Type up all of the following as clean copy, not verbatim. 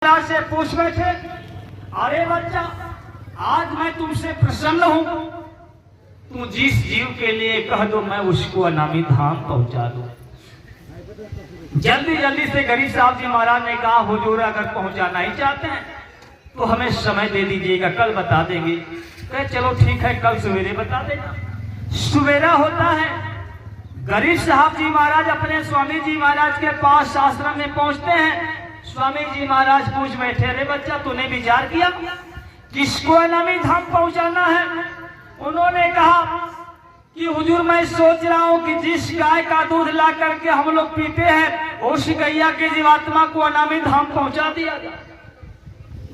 से पूछ बैठे, अरे बच्चा आज मैं तुमसे प्रसन्न हूं, तुम जिस जीव के लिए कह दो मैं उसको अनामी धाम पहुंचा दूं। जल्दी जल्दी से गरीब साहब जी महाराज ने कहा, हुजूर अगर पहुंचाना ही चाहते हैं तो हमें समय दे दीजिएगा, कल बता देंगे। कहे चलो ठीक है, कल सवेरे बता देना। सवेरा होता है, गरीब साहब जी महाराज अपने स्वामी जी महाराज के पास आश्रम में पहुंचते हैं। स्वामी जी महाराज पूछ बैठे, अरे बच्चा तूने विचार किया किसको अनामी धाम पहुंचाना है? उन्होंने कहा कि हुजूर मैं सोच रहा हूं कि जिस गाय का दूध ला करके हम लोग पीते हैं उस गैया के जीवात्मा को अनामी धाम पहुंचा दिया जाए।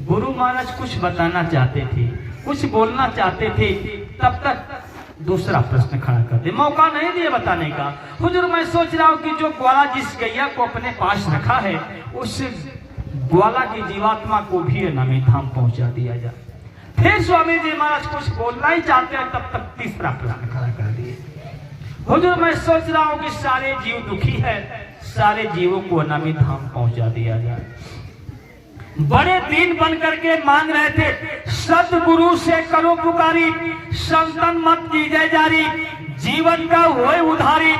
गुरु महाराज कुछ बताना चाहते थे, कुछ बोलना चाहते थे, तब तक दूसरा प्रश्न खड़ा कर दे, मौका नहीं दिए बताने का। हुजूर मैं सोच रहा हूं कि जो ग्वाला जिस गैया को अपने पास रखा है उस ग्वाला की जीवात्मा को भी अनामी धाम पहुंचा दिया जाए। फिर स्वामी जी महाराज कुछ बोलना ही चाहते हैं, तब तक तीसरा प्रश्न खड़ा कर दिए, हुजूर मैं सोच रहा हूं कि सारे जीव दुखी है, सारे जीवों को अनामी धाम पहुंचा दिया जाए। बड़े दीन बन करके मांग रहे थे, सतगुरु से करो पुकारी, संतन मत की जय जारी, जीवन का होए उधारी,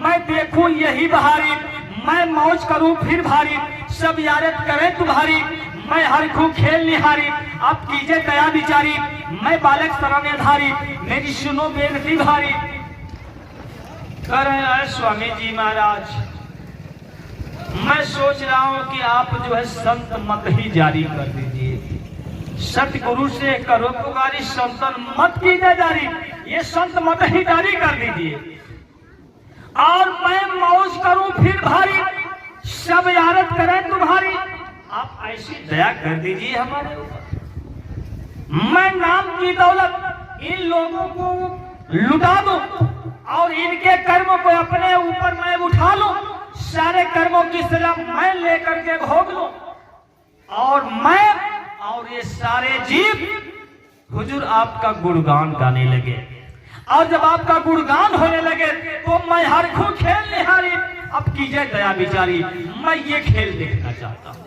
मैं देखूं यही बहारी, मैं मौज करूं फिर भारी, सब यारत करें तुम्हारी, मैं हर खू खेल निहारी, अब कीजिए दया बिचारी, मैं बालक शरणधारी, मेरी सुनो बेनती भारी। कर रहे हैं स्वामी जी महाराज, मैं सोच रहा हूं कि आप जो है संत मत ही जारी कर दीजिए, सतगुरु से करो पुकारी, संतन मत कीजिए जारी, ये संत मत ही जारी कर दीजिए, और मैं मौज करूं फिर भारी, सब यारत करें तुम्हारी, आप ऐसी दया कर दीजिए हमारे ऊपर। मैं नाम की दौलत इन लोगों को लुटा दूं और इनके कर्मों को अपने ऊपर मैं उठा लूं, सारे कर्मों की सजा मैं लेकर के भोग लूं, और मैं और ये सारे जीव हुजूर आपका गुणगान गाने लगे, और जब आपका गुणगान होने लगे तो मैं हर खू खेल निहारी, अब कीजिए दया बिचारी, मैं ये खेल देखना चाहता हूं।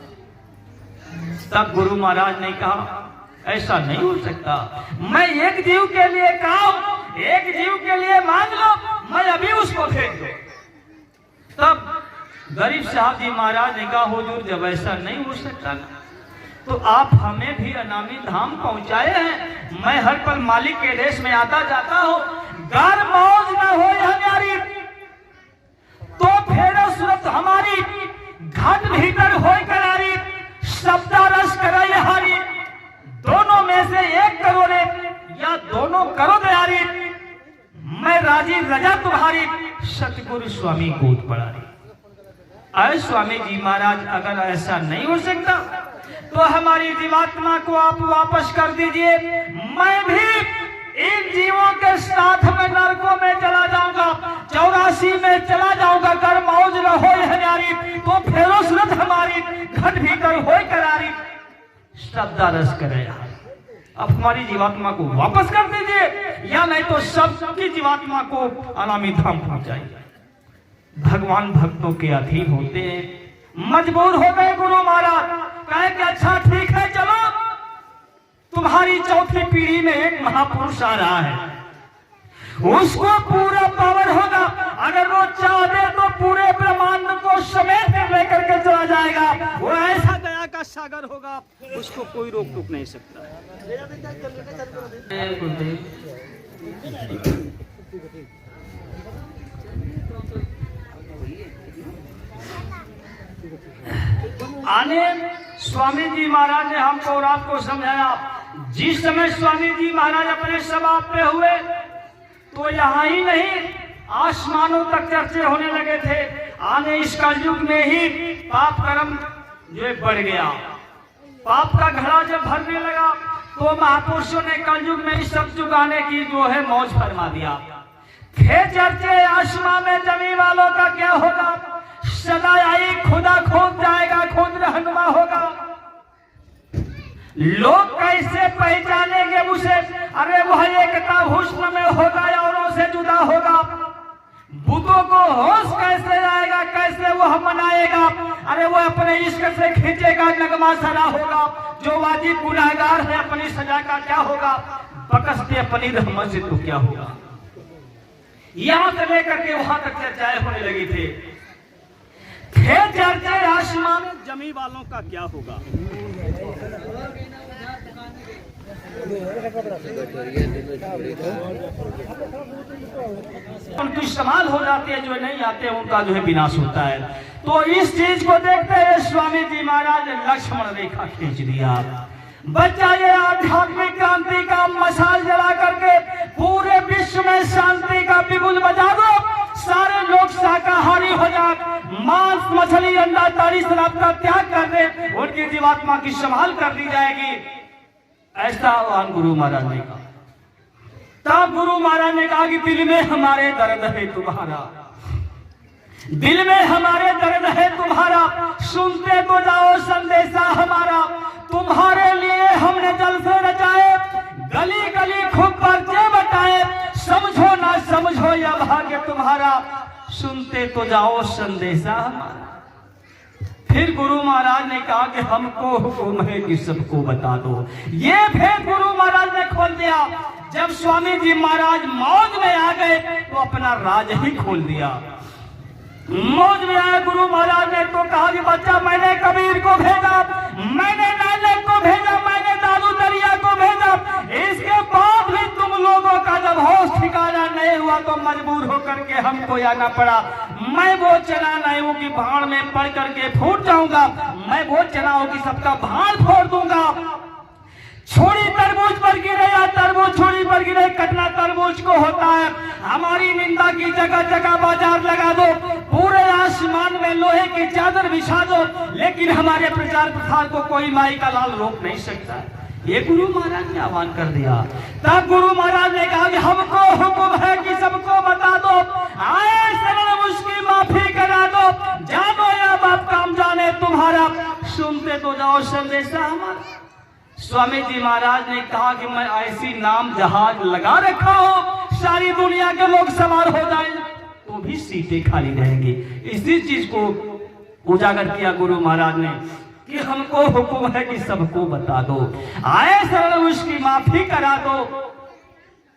तब गुरु महाराज ने कहा ऐसा नहीं हो सकता, मैं एक जीव के लिए कहा, एक जीव के लिए मांग लो, मैं अभी उसको भेज दो। तब गरीब साहब जी महाराज ने कहा, हुजूर जब ऐसा नहीं हो सकता तो आप हमें भी अनामी धाम पहुंचाए हैं, मैं हर पल मालिक के देश में आता जाता हूं, घर मौज न हो हमारी तो फेरो सूरत हमारी, घट भीतर हो करारी, शब्दा रस करे हारी, दोनों में से एक करो रे या दोनों करो तैयारी, मैं राजी रजा तुम्हारी, सतगुरु स्वामी गोद पड़ारी। अरे स्वामी जी महाराज अगर ऐसा नहीं हो सकता तो हमारी जीवात्मा को आप वापस कर दीजिए, मैं भी इन जीवों के साथ में नरकों में चला जाऊंगा, 84 में चला जाऊंगा, कर मौज न हो हजारी, तो फेरो सूरत हमारी, घट भीतर हो करारी, शब्दा रस करे। अब हमारी जीवात्मा को वापस कर दीजिए, या नहीं तो सबकी जीवात्मा को अनामी धाम पहुंचाइए। भगवान भक्तों के अधीन होते हैं, मजबूर हो गए गुरु महाराज, कहे कि अच्छा ठीक है चलो, तुम्हारी चौथी पीढ़ी में एक महापुरुष आ रहा है, उसको पूरा पावर होगा, अगर वो चाहे तो पूरे ब्रह्मांड को समेत लेकर के चला जाएगा, वो ऐसा दया का सागर होगा, उसको कोई रोक टोक नहीं सकता। आने स्वामी जी महाराज ने हमको और आपको समझाया, जिस समय स्वामी जी महाराज अपने सभा पे हुए तो यहाँ ही नहीं आसमानों तक चर्चे होने लगे थे। आने इस कलयुग में ही पाप कर्म जो बढ़ गया, पाप का घड़ा जब भरने लगा तो महापुरुषों ने कलयुग में इस सब चुकाने की जो है मौज फरमा दिया। थे चर्चे आसमान में, जमी वालों का क्या होगा, सदा आई खुदा खोद जाएगा, खुद रहनुमा होगा, लोग कैसे पहचानेंगे उसे, अरे वह एकता हुस्न में होगा, औरों से जुदा होगा, बुतों को होश कैसे आएगा, कैसे वह मनाएगा? अरे वो अपने इश्क से खींचेगा, नगमा सरा होगा। जो वाजिब गुनाहगार है अपनी सजा का क्या होगा? बकसते अपनी रहमत से तो क्या होगा? यहां से लेकर के वहां तक चर्चाएं होने लगी थे। चर्चा आसमान जमी वालों का क्या होगा? उनकी इस्तेमाल हो जाती है, जो नहीं आते उनका जो है विनाश होता है। तो इस चीज को देखते हुए स्वामी जी महाराज ने लक्ष्मण रेखा खींच दिया। बच्चा ये आध्यात्मिक क्रांति का मशाल जला करके पूरे विश्व में शांति का बिगुल बजा दो। सारे लोग शाकाहारी हो जाए, मांस मछली अंडा तारी शराब का त्याग कर दे, उनकी जीवात्मा की संभाल कर दी जाएगी। ऐसा आह्वान गुरु महाराज ने कहा। तब गुरु महाराज ने कहा कि दिल में हमारे दर्द है तुम्हारा, दिल में हमारे दर्द है तुम्हारा, सुनते तो जाओ संदेशा हमारा। तुम्हारे लिए हमने जलसे रचाए, गली गली खूब पर्चे बटाए, समझो ना समझो यह भाग्य तुम्हारा, सुनते तो जाओ संदेशा हमारा। फिर गुरु महाराज ने कहा कि हमको हुक्म है कि सबको बता दो। ये भेद गुरु महाराज ने खोल दिया। जब स्वामी जी महाराज मौज में आ गए तो अपना राज ही खोल दिया। मौज में आए गुरु महाराज ने तो कहा कि बच्चा मैंने कबीर को भेजा, मैंने नानक को भेजा, मैंने दादू दरिया को भेजा, इसके बाद भी तुम लोगों का जब होश ठिकाना नहीं हुआ तो मजबूर होकर के हमको आना पड़ा। मैं वो चना नहीं हूं कि भाड़ में पड़ करके फूट जाऊंगा, मैं वो चना हूं कि सबका भाड़ फोड़ दूंगा। छोड़ी तरबूज पर गिरे या तरबूज छोड़ी पर गिरे, कटना तरबूज को होता है। हमारी निंदा की जगह जगह बाजार लगा दो, पूरे आसमान में लोहे की चादर बिछा दो, लेकिन हमारे प्रचार प्रसार को कोई माई का लाल रोक नहीं सकता। ये गुरु महाराज ने आह्वान कर दिया। तब गुरु महाराज ने कहा कि हमको हुक्म है कि सबको बता दो, आए शरण उसकी माफी करा दो, जानो या बाप काम जाने तुम्हारा, सुनते तो जाओ संदेशा हमारा। स्वामी जी महाराज ने कहा कि मैं ऐसी नाम जहाज लगा रखा हूं, सारी दुनिया के लोग सवार हो जाए तो भी सीटें खाली रहेंगी। इसी चीज को उजागर किया गुरु महाराज ने कि हमको हुक्म है कि सबको बता दो, आए शरण उसकी माफी करा दो,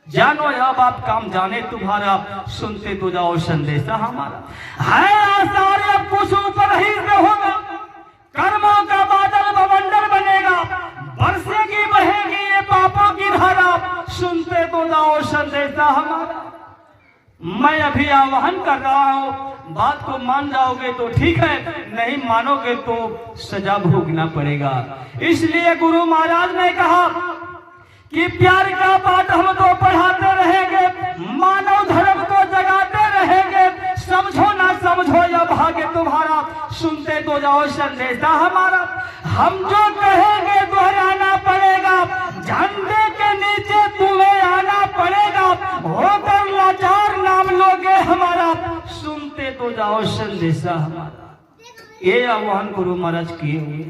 जानो या बाप काम जाने तुम्हारा, सुनते तो जाओ संदेशा हमारा। है आसार अब कुछ ऊपर ही से होगा, कर्मों का बादल बवंडर बनेगा, बरसेगी बहेगी ये पापों की धारा, सुनते तो जाओ संदेशा हमारा। मैं अभी आह्वान कर रहा हूं, बात को मान जाओगे तो ठीक है, नहीं मानोगे तो सजा भोगना पड़ेगा। इसलिए गुरु महाराज ने कहा कि प्यार का पाठ हम तो पढ़ाते रहेंगे, मानव धर्म को जगाते रहेंगे, समझो ना समझो यह भाग्य तुम्हारा, सुनते तो जाओ संदेशा हमारा। हम जो कहेंगे दोहराना पड़ेगा, झंडे के नीचे तुम्हें आना पड़ेगा, होकर लाचार नाम लोगे हमारा, सुनते तो जाओ संदेशा हमारा। ये आह्वान गुरु महाराज किए हुए।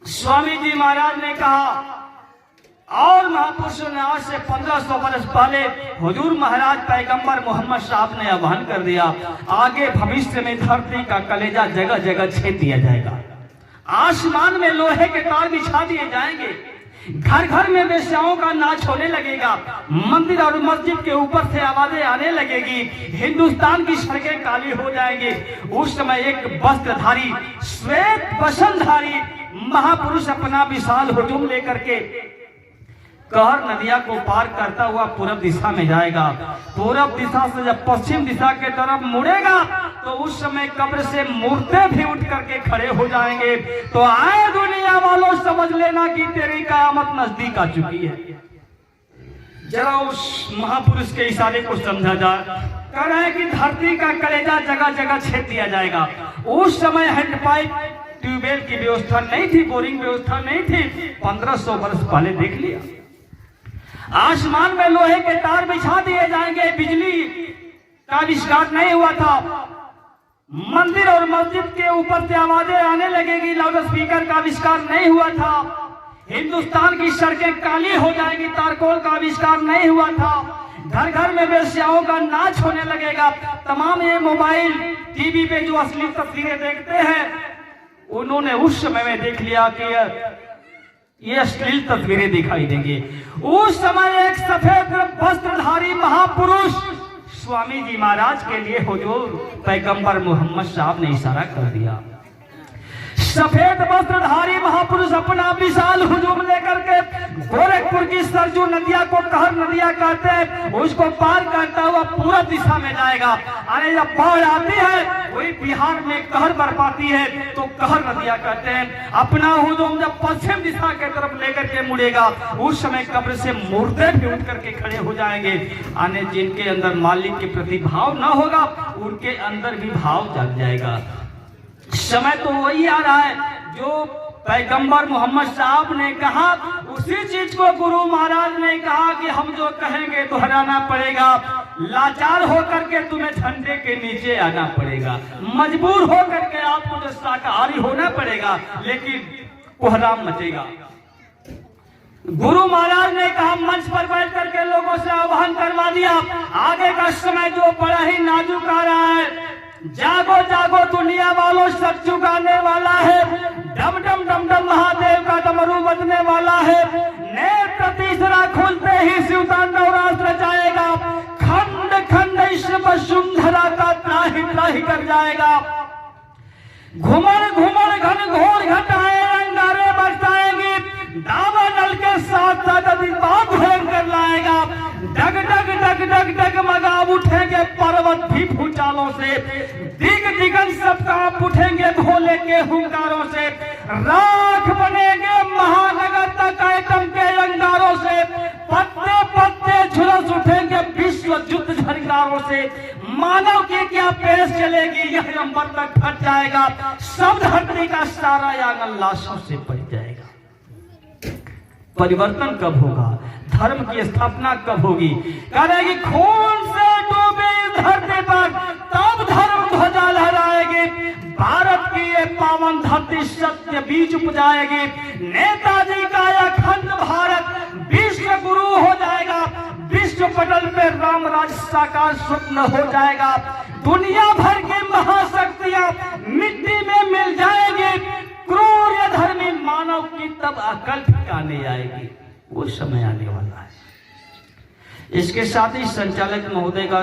स्वामी जी महाराज ने कहा और महापुरुषों ने आज से 1500 वर्ष पहले हुजूर महाराज पैगंबर मोहम्मद साहब ने आह्वान कर दिया, आगे भविष्य में धरती का कलेजा जगह जगह छेद दिया जाएगा, आसमान में लोहे के तार बिछा दिए जाएंगे, घर घर में वेश्याओं का नाच होने लगेगा, मंदिर और मस्जिद के ऊपर से आवाजें आने लगेगी, हिंदुस्तान की सड़कें काली हो जाएंगी। उस समय एक वस्त्रधारी श्वेत वसनधारी महापुरुष अपना विशाल हुजूम लेकर के कहर नदिया को पार करता हुआ पूरब दिशा में जाएगा। पूरब दिशा से जब पश्चिम दिशा के तरफ मुड़ेगा तो उस समय कब्र से मूर्ते भी उठ करके खड़े हो जाएंगे। तो आए दुनिया वालों, समझ लेना कि तेरी कयामत नजदीक आ चुकी है। जरा उस महापुरुष के इशारे को समझा जाए। कह रहे हैं कि धरती का कलेजा जगह जगह छेद दिया जाएगा। उस समय हैंडपाइप ट्यूबवेल की व्यवस्था नहीं थी, बोरिंग व्यवस्था नहीं थी। 1500 वर्ष पहले देख लिया। आसमान में लोहे के तार बिछा दिए जाएंगे, बिजली का आविष्कार नहीं हुआ था। मंदिर और मस्जिद के ऊपर से आवाजें आने लगेगी, लाउड स्पीकर का आविष्कार नहीं हुआ था। हिंदुस्तान की सड़कें काली हो जाएंगी, तारकोल का आविष्कार नहीं हुआ था। घर घर में वेश्याओं का नाच होने लगेगा। तमाम ये मोबाइल टीवी पे जो असली तस्वीरें देखते हैं, उन्होंने उस समय में देख लिया कि ये अश्लील तस्वीरें दिखाई देंगी। उस समय एक सफेद वस्त्रधारी महापुरुष स्वामी जी महाराज के लिए हुजूर पैगंबर मोहम्मद साहब ने इशारा कर दिया। सफेद वस्त्रधारी महापुरुष अपना विशाल हुजूम लेकर के गोरखपुर की सरजू नदिया को कहर नदिया कहते हैं, उसको पार करता हुआ पूरा दिशा में जाएगा। अरे जब बाढ़ आती है, वही बिहार में कहर बरपाती है तो कहर नदिया कहते हैं। अपना हुजूम जब पश्चिम दिशा के तरफ लेकर के मुड़ेगा, उस समय कब्र से मुर्दे भी उठ करके खड़े हो जाएंगे। आने जिनके अंदर मालिक के प्रति भाव ना होगा, उनके अंदर भी भाव जग जाएगा। समय तो वही आ रहा है जो पैगंबर मोहम्मद साहब ने कहा, उसी चीज को गुरु महाराज ने कहा कि हम जो कहेंगे दोहराना पड़ेगा। लाचार होकर के तुम्हें झंडे के नीचे आना पड़ेगा, मजबूर होकर के आपको जो शाकाहारी होना पड़ेगा, लेकिन कोहराम मचेगा। गुरु महाराज ने कहा, मंच पर बैठ करके लोगों से आह्वान करवा दिया, आगे का समय जो बड़ा ही नाजुक आ रहा है, जागो जागो दुनिया वालों, सब चुकाने वाला है। डम डम डम डम महादेव का डमरू बजने वाला है। नेत्र तीसरा खुलते ही शिवतांडव रास रचाएगा। खंड खंड वसुंधरा का त्राहि त्राहि कर जाएगा। घुमड़ घुमड़ घन घोर घटाए अंगारे बरसाएंगी। दावानल के साथ साथ अधिबाद भयंकर लाएगा। डग डग डग डग डग मगा उठेंगे पर्वत भी भूचालों से। दिग दिगन सब कांप उठेंगे भोले के हुंकारों से। राख बनेंगे महानगर तक आइटम के अंगारों से। पत्ते पत्ते झुलस उठेंगे विश्व युद्ध झंकारों से। मानव की क्या पेश चलेगी, यह अंबर तक फट जाएगा। सब धरती का सारा आंगन लाशों से भर जाएगा। परिवर्तन कब होगा, धर्म की स्थापना कब होगी, करेगी खून से डूबे इस धरती पर, तब धर्म ध्वजा लहराएगी। भारत की ये पावन धरती सत्य बीज उपजाएगी। नेताजी का अखंड भारत विश्व गुरु हो जाएगा। विश्व पटल पे राम राज साकार स्वप्न हो जाएगा। दुनिया भर की महाशक्तियां मिट्टी में मिल जाएगी। क्रूर या धर्मी मानव की तब अकल ठिकाने आएगी। वो समय आने वाला है। इसके साथ ही संचालक महोदय का